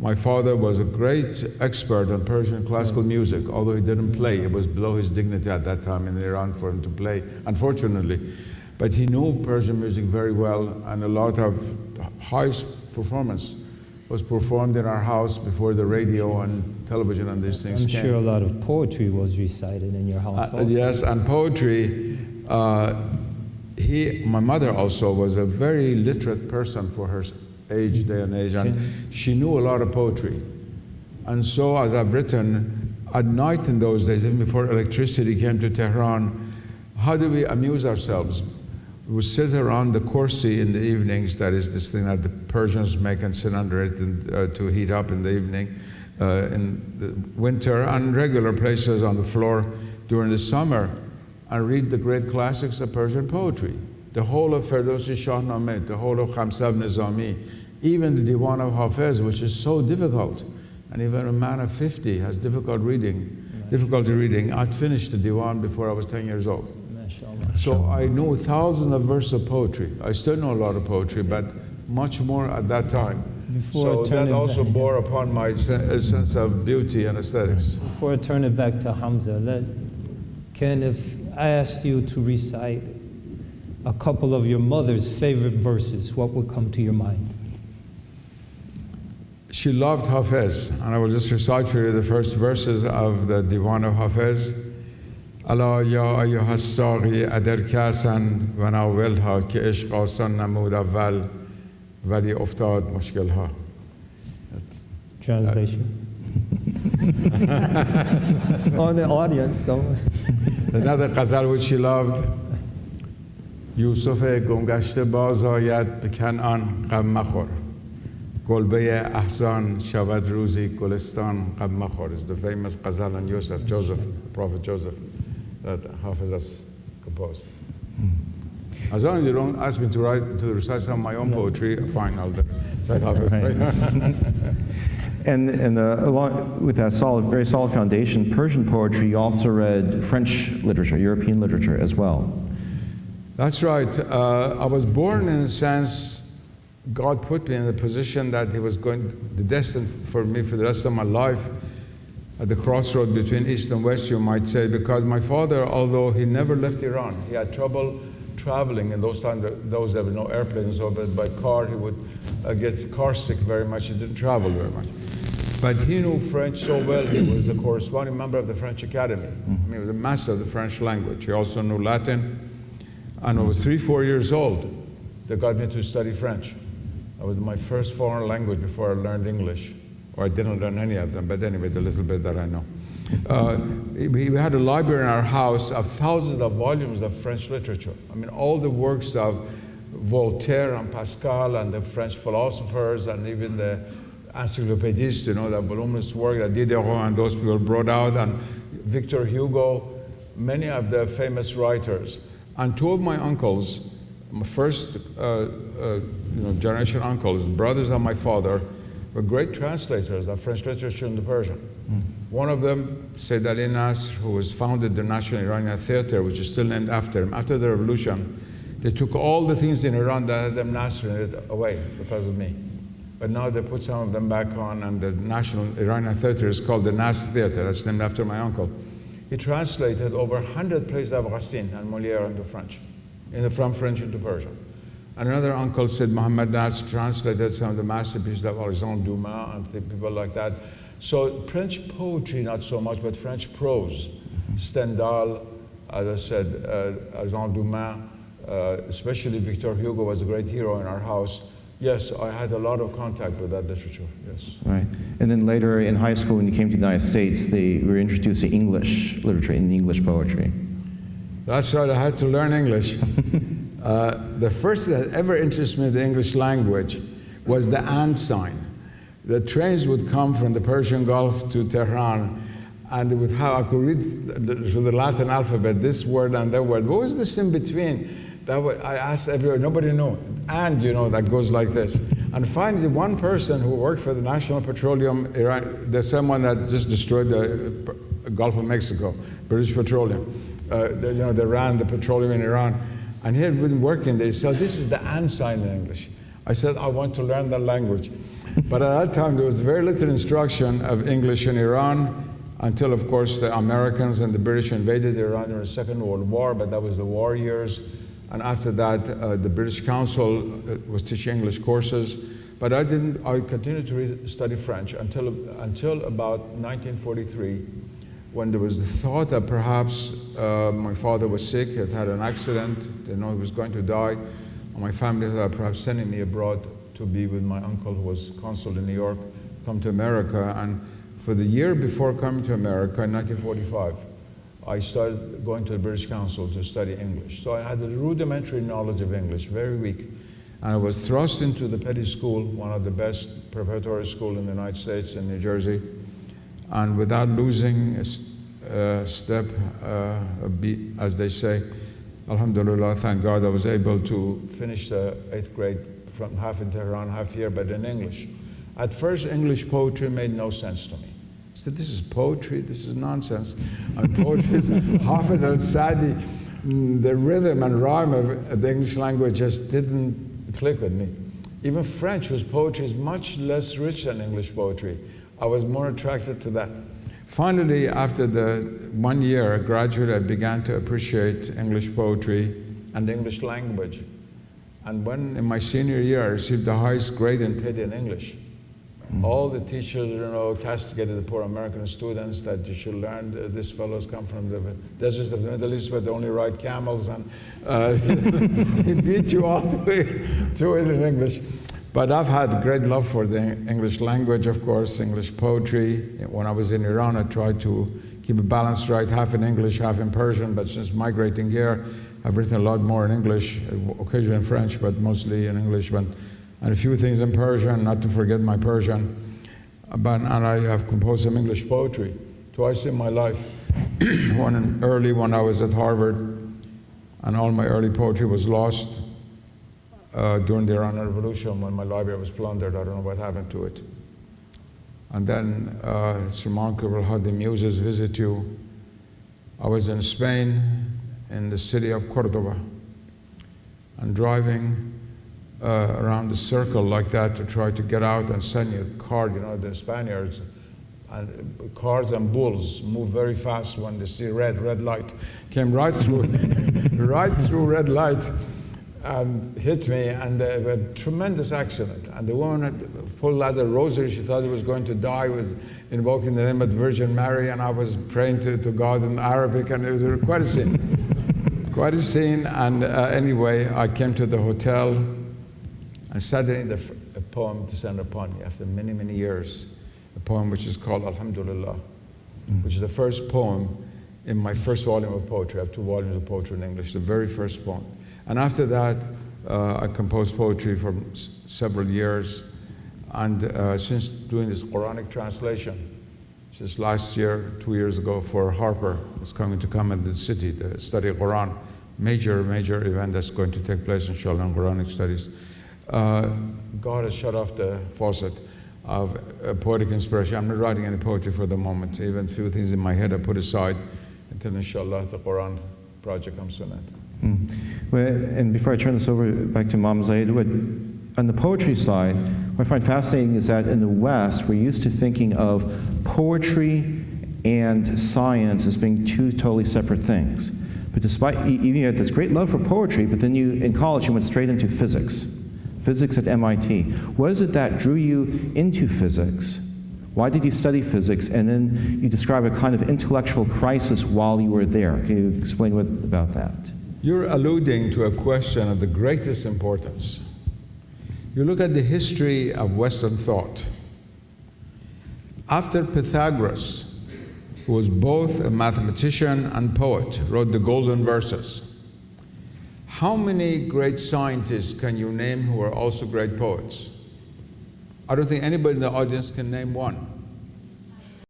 My father was a great expert on Persian classical music, although he didn't play. It was below his dignity at that time in Iran for him to play, unfortunately. But he knew Persian music very well, and a lot of highest performance was performed in our house before the radio and television and these things came. I'm sure a lot of poetry was recited in your house also. Yes, and poetry. My mother also was a very literate person for her age, day and age, and she knew a lot of poetry. And so, as I've written, at night in those days, even before electricity came to Tehran, how do we amuse ourselves? We would sit around the kursi in the evenings, that is this thing that the Persians make and sit under it to heat up in the evening, in the winter, and regular places on the floor during the summer, and read the great classics of Persian poetry. The whole of Ferdowsi Shahnameh, the whole of Khamsah Nizami, even the Diwan of Hafez, which is so difficult. And even a man of 50 has difficulty reading. I'd finished the Diwan before I was 10 years old. So I knew thousands of verses of poetry. I still know a lot of poetry, but much more at that time. So that also bore upon my sense of beauty and aesthetics. Before I turn it back to Hamza, Ken, if I asked you to recite a couple of your mother's favorite verses, what would come to your mind? She loved Hafez, and I will just recite for you the first verses of the Diwan of Hafez. Ala ya ayyuha as-saghi adarkasan wa nawilha ki ishq asan namud awwal wali uftad mushkilha. Translation. On the audience, so. Another ghazal which she loved. Yusuf gumgashte baz ayad be Kan'an gham makhor. Kolbe ahsan shavad ruzi gulistan gham makhor is the famous ghazal on Yusuf, Prophet Joseph, that Hafiz has composed. As long as you don't ask me to recite some of my own poetry, fine, I'll recite Hafiz. And along with that very solid foundation, Persian poetry, you also read French literature, European literature as well. That's right. I was born, in a sense, God put me in the position that He was destined for me for the rest of my life, at the crossroad between East and West, you might say, because my father, although he never left Iran, he had trouble traveling in those times. Those there were no airplanes, so but by car he would get car sick very much. He didn't travel very much. But he knew French so well. He was a corresponding member of the French Academy. I mean, he was a master of the French language. He also knew Latin. And I was 3-4 years old. They got me to study French. That was my first foreign language before I learned English. Or I didn't learn any of them, but anyway, the little bit that I know. We had a library in our house of thousands of volumes of French literature. I mean, all the works of Voltaire and Pascal and the French philosophers and even the encyclopédistes, you know, that voluminous work that Diderot and those people brought out, and Victor Hugo, many of the famous writers. And two of my uncles, my first generation uncles, brothers of my father, were great translators of French literature into Persian. One of them, Seyyed Hossein Nasr, who was founded the National Iranian Theater, which is still named after him. After the revolution, they took all the things in Iran that had them Nasr in it away because of me. But now they put some of them back on, and the National Iranian Theater is called the Nasr Theater. That's named after my uncle. He translated over 100 plays of Racine and Molière into French, from French into Persian. And another uncle said Mohammed Nasr translated some of the masterpieces of Alexandre Dumas and people like that. So French poetry, not so much, but French prose. Stendhal, as I said, Alexandre Dumas, especially Victor Hugo was a great hero in our house. Yes, I had a lot of contact with that literature, yes. Right. And then later in high school, when you came to the United States, they were introduced to English literature and English poetry. That's right, I had to learn English. The first that ever interested me in the English language was the and sign. The trains would come from the Persian Gulf to Tehran, and with how I could read the Latin alphabet, this word and that word. What was this in between? I asked everyone, nobody knew. And, you know, that goes like this. And finally, one person who worked for the National Petroleum Iran, there's someone that just destroyed the Gulf of Mexico, British Petroleum. They ran the petroleum in Iran. And he had been working there. So this is the and sign in English. I said, I want to learn that language. But at that time, there was very little instruction of English in Iran until, of course, the Americans and the British invaded Iran during the Second World War, but that was the war years. And after that, the British Council was teaching English courses. But I continued to study French until about 1943, when there was the thought that perhaps my father was sick, had an accident, they know he was going to die. And my family thought perhaps sending me abroad to be with my uncle who was consul in New York, come to America. And for the year before coming to America in 1945, I started going to the British Council to study English. So I had a rudimentary knowledge of English, very weak. And I was thrust into the Petty School, one of the best preparatory schools in the United States in New Jersey. And without losing a step, a beat, as they say, alhamdulillah, thank God, I was able to finish the 8th grade from half in Tehran, half here, but in English. At first, English poetry made no sense to me. I said, this is poetry, this is nonsense. And poetry is Hafiz al-Sadi. The rhythm and rhyme of the English language just didn't click with me. Even French, whose poetry is much less rich than English poetry, I was more attracted to that. Finally, after the 1 year, gradually I began to appreciate English poetry and the English language. And when in my senior year I received the highest grade in PID in English, all the teachers, castigated the poor American students that you should learn, these fellows come from the deserts of the Middle East where they only ride camels, and he beat you all the way to it in English. But I've had great love for the English language, of course, English poetry. When I was in Iran, I tried to keep a balance right, half in English, half in Persian, but since migrating here, I've written a lot more in English, occasionally in French, but mostly in English, and a few things in Persian, not to forget my Persian. And I have composed some English poetry twice in my life. One early when I was at Harvard, and all my early poetry was lost during the Iranian Revolution when my library was plundered. I don't know what happened to it. And then it's remarkable how the muses visit you. I was in Spain, in the city of Cordoba, and driving around the circle like that to try to get out and send you a card. The Spaniards, and cars and bulls move very fast when they see red light. Came right through, right through red light, and hit me, and they had a tremendous accident. And the woman had pulled out a rosary. She thought he was going to die, was invoking the name of the Virgin Mary, and I was praying to God in Arabic, and it was quite a scene. Quite a scene, and anyway, I came to the hotel, and suddenly a poem descended upon me after many, many years, a poem which is called Alhamdulillah, which is the first poem in my first volume of poetry. I have 2 volumes of poetry in English, the very first poem. And after that, I composed poetry for several years. And since doing this Quranic translation, just last year, 2 years ago, for Harper, it's coming to come in the city to study Quran, major event that's going to take place, inshallah, in Quranic studies. God has shut off the faucet of poetic inspiration. I'm not writing any poetry for the moment. Even a few things in my head I put aside until, inshallah, the Quran project comes to an end. Well, and before I turn this over back to Imam Zaid, on the poetry side, what I find fascinating is that in the West, we're used to thinking of poetry and science as being 2 totally separate things. But despite, you had this great love for poetry, but then in college you went straight into physics at MIT. What is it that drew you into physics? Why did you study physics? And then you describe a kind of intellectual crisis while you were there. Can you explain about that? You're alluding to a question of the greatest importance. You look at the history of Western thought. After Pythagoras, who was both a mathematician and poet, wrote the Golden Verses, how many great scientists can you name who are also great poets? I don't think anybody in the audience can name one.